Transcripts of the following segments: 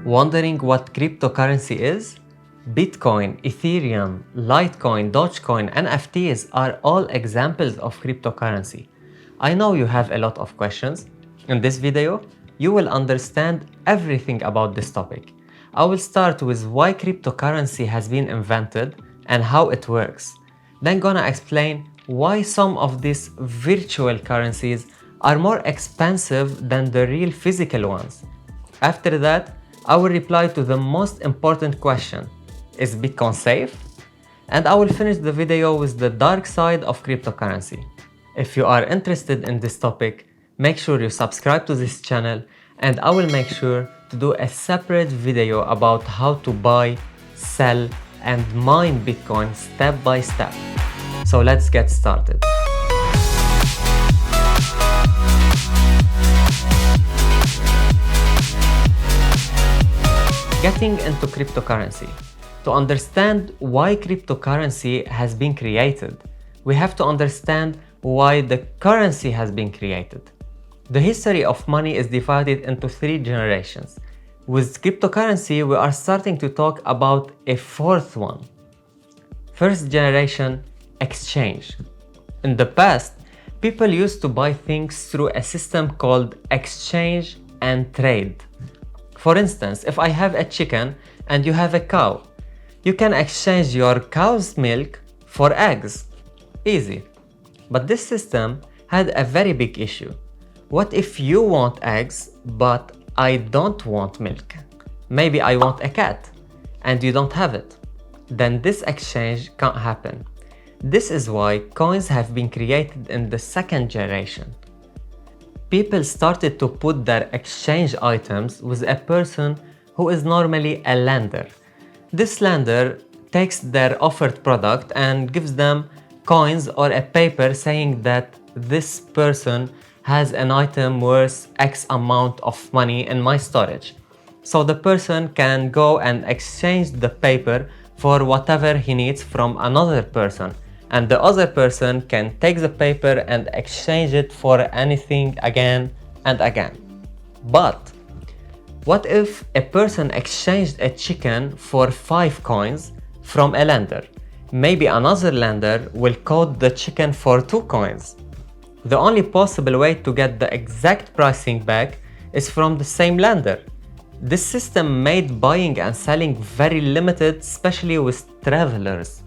Wondering what cryptocurrency is? Bitcoin, Ethereum, Litecoin, Dogecoin, NFTs are all examples of cryptocurrency. I know you have a lot of questions. In this video, you will understand everything about this topic. I will start with why cryptocurrency has been invented and how it works. Then gonna explain why some of these virtual currencies are more expensive than the real physical ones. After that, I will reply to the most important question: is Bitcoin safe? And I will finish the video with the dark side of cryptocurrency. If you are interested in this topic, make sure you subscribe to this channel, and I will make sure to do a separate video about how to buy, sell, and mine Bitcoin step by step. So let's get started. Getting into cryptocurrency. To understand why cryptocurrency has been created, we have to understand why the currency has been created. The history of money is divided into 3 generations. With cryptocurrency, we are starting to talk about a 4th one. First generation, exchange. In the past, people used to buy things through a system called exchange and trade. For instance, if I have a chicken and you have a cow, you can exchange your cow's milk for eggs. Easy. But this system had a very big issue. What if you want eggs, but I don't want milk? Maybe I want a cat, and you don't have it. Then this exchange can't happen. This is why coins have been created in the 2nd generation. People started to put their exchange items with a person who is normally a lender. This lender takes their offered product and gives them coins or a paper saying that this person has an item worth X amount of money in my storage. So the person can go and exchange the paper for whatever he needs from another person. And the other person can take the paper and exchange it for anything again and again. But what if a person exchanged a chicken for 5 coins from a lender? Maybe another lender will quote the chicken for 2 coins. The only possible way to get the exact pricing back is from the same lender. This system made buying and selling very limited, especially with travelers.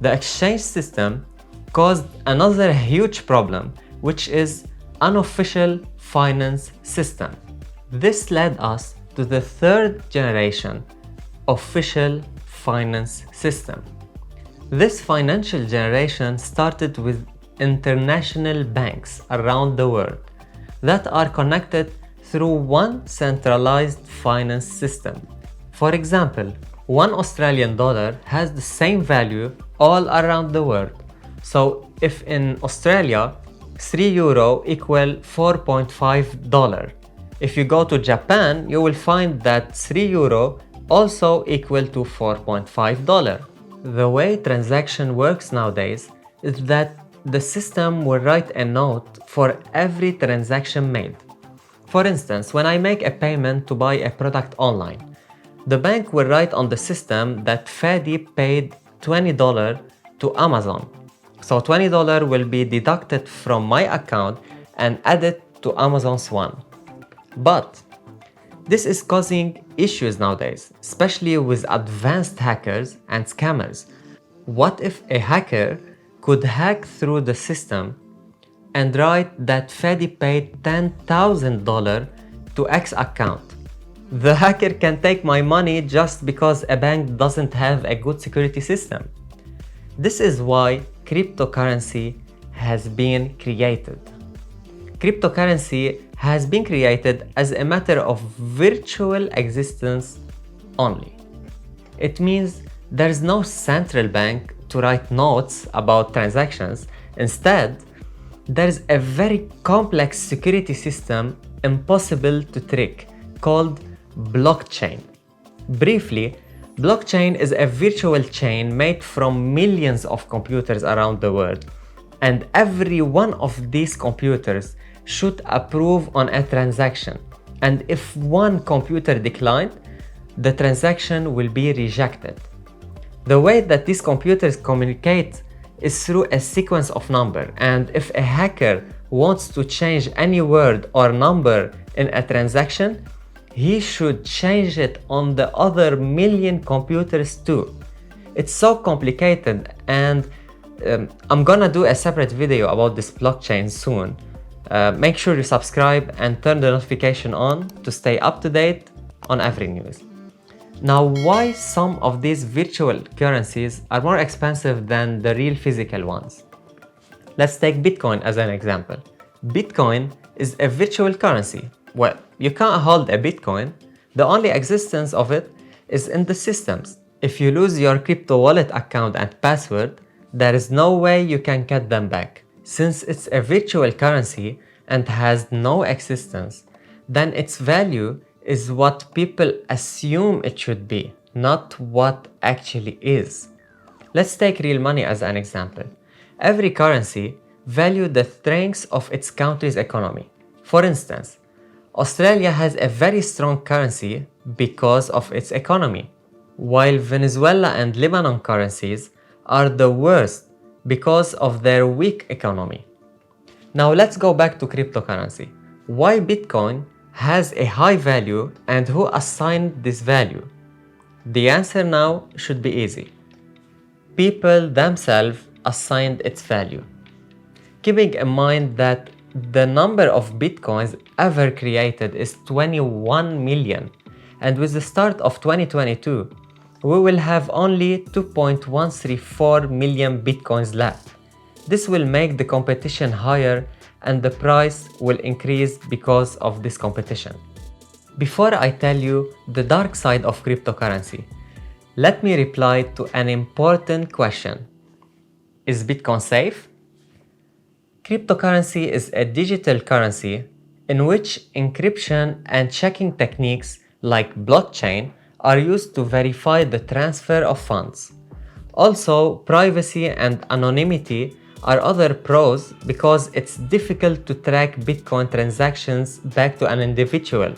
The exchange system caused another huge problem, which is unofficial finance system. This led us to the 3rd generation, official finance system. This financial generation started with international banks around the world that are connected through one centralized finance system. For example, 1 Australian dollar has the same value all around the world. So if in Australia, 3 euro equal $4.5. If you go to Japan, you will find that 3 euro also equal to $4.5. The way transaction works nowadays is that the system will write a note for every transaction made. For instance, when I make a payment to buy a product online, the bank will write on the system that Fady paid $20 to Amazon. So $20 will be deducted from my account and added to Amazon's one. But this is causing issues nowadays, especially with advanced hackers and scammers. What if a hacker could hack through the system and write that Fady paid $10,000 to X account? The hacker can take my money just because a bank doesn't have a good security system. This is why cryptocurrency has been created. Cryptocurrency has been created as a matter of virtual existence only. It means there's no central bank to write notes about transactions. Instead, there's a very complex security system impossible to trick called blockchain. Briefly, blockchain is a virtual chain made from millions of computers around the world, and every one of these computers should approve on a transaction. And if one computer declined, the transaction will be rejected. The way that these computers communicate is through a sequence of numbers, and if a hacker wants to change any word or number in a transaction, he should change it on the other million computers too. It's so complicated, and I'm gonna do a separate video about this blockchain soon. Make sure you subscribe and turn the notification on to stay up to date on every news. Now, why some of these virtual currencies are more expensive than the real physical ones? Let's take Bitcoin as an example. Bitcoin is a virtual currency. Well, you can't hold a Bitcoin. The only existence of it is in the systems. If you lose your crypto wallet account and password, there is no way you can get them back. Since it's a virtual currency and has no existence, then its value is what people assume it should be, not what actually is. Let's take real money as an example. Every currency values the strength of its country's economy. For instance, Australia has a very strong currency because of its economy, while Venezuela and Lebanon currencies are the worst because of their weak economy. Now let's go back to cryptocurrency. Why Bitcoin has a high value and who assigned this value? The answer now should be easy. People themselves assigned its value. Keeping in mind that the number of Bitcoins ever created is 21 million, and with the start of 2022, we will have only 2.134 million Bitcoins left. This will make the competition higher and the price will increase because of this competition. Before I tell you the dark side of cryptocurrency, let me reply to an important question. Is Bitcoin safe? Cryptocurrency is a digital currency in which encryption and checking techniques like blockchain are used to verify the transfer of funds. Also, privacy and anonymity are other pros because it's difficult to track Bitcoin transactions back to an individual.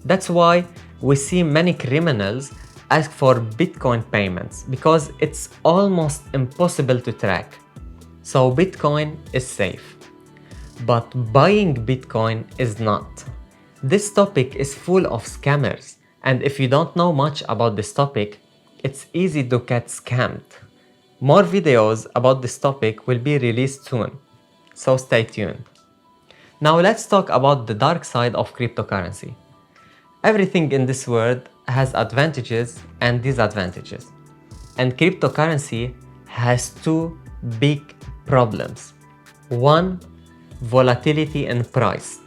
That's why we see many criminals ask for Bitcoin payments because it's almost impossible to track. So Bitcoin is safe. But buying Bitcoin is not. This topic is full of scammers, and if you don't know much about this topic, it's easy to get scammed. More videos about this topic will be released soon, so stay tuned. Now let's talk about the dark side of cryptocurrency. Everything in this world has advantages and disadvantages, and cryptocurrency has two big problems. One, volatility in price.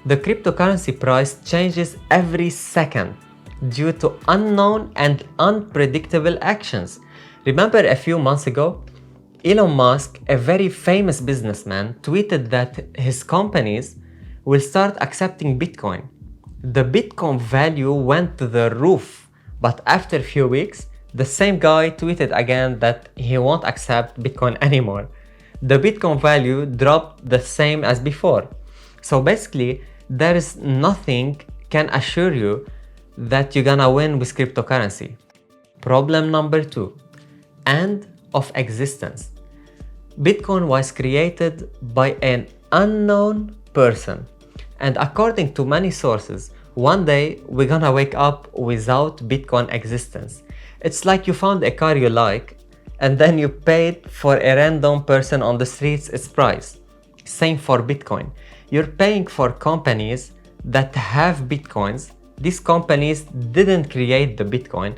The cryptocurrency price changes every second due to unknown and unpredictable actions. Remember a few months ago, Elon Musk, a very famous businessman, tweeted that his companies will start accepting Bitcoin. The Bitcoin value went to the roof, but after a few weeks, the same guy tweeted again that he won't accept Bitcoin anymore. The Bitcoin value dropped the same as before. So basically, there is nothing can assure you that you're gonna win with cryptocurrency. Problem number two, end of existence. Bitcoin was created by an unknown person, and according to many sources, one day we're gonna wake up without Bitcoin existence. It's like you found a car you like and then you paid for a random person on the streets its price. Same for Bitcoin. You're paying for companies that have Bitcoins. These companies didn't create the Bitcoin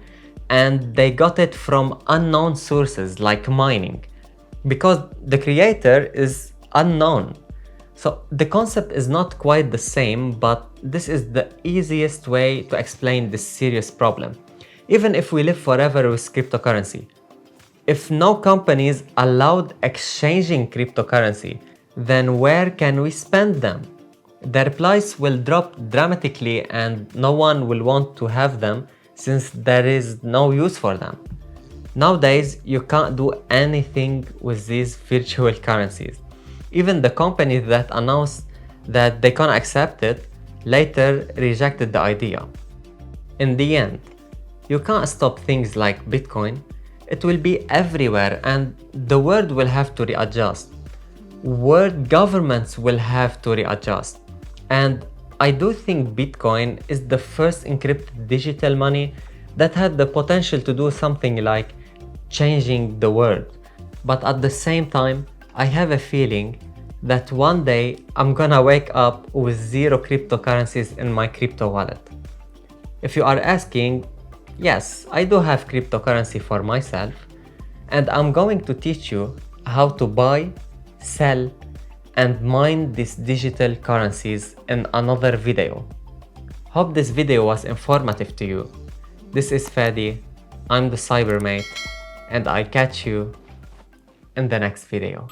and they got it from unknown sources like mining, because the creator is unknown. So the concept is not quite the same, but this is the easiest way to explain this serious problem. Even if we live forever with cryptocurrency, if no companies allowed exchanging cryptocurrency, then where can we spend them? Their price will drop dramatically and no one will want to have them since there is no use for them. Nowadays, you can't do anything with these virtual currencies. Even the companies that announced that they can't accept it later rejected the idea. In the end, you can't stop things like Bitcoin. It will be everywhere and the world will have to readjust. World governments will have to readjust. And I do think Bitcoin is the first encrypted digital money that had the potential to do something like changing the world. But at the same time, I have a feeling that one day I'm gonna wake up with zero cryptocurrencies in my crypto wallet. If you are asking, yes, I do have cryptocurrency for myself, and I'm going to teach you how to buy, sell, and mine these digital currencies in another video. Hope this video was informative to you. This is Fady, I'm the cybermate, and I'll catch you in the next video.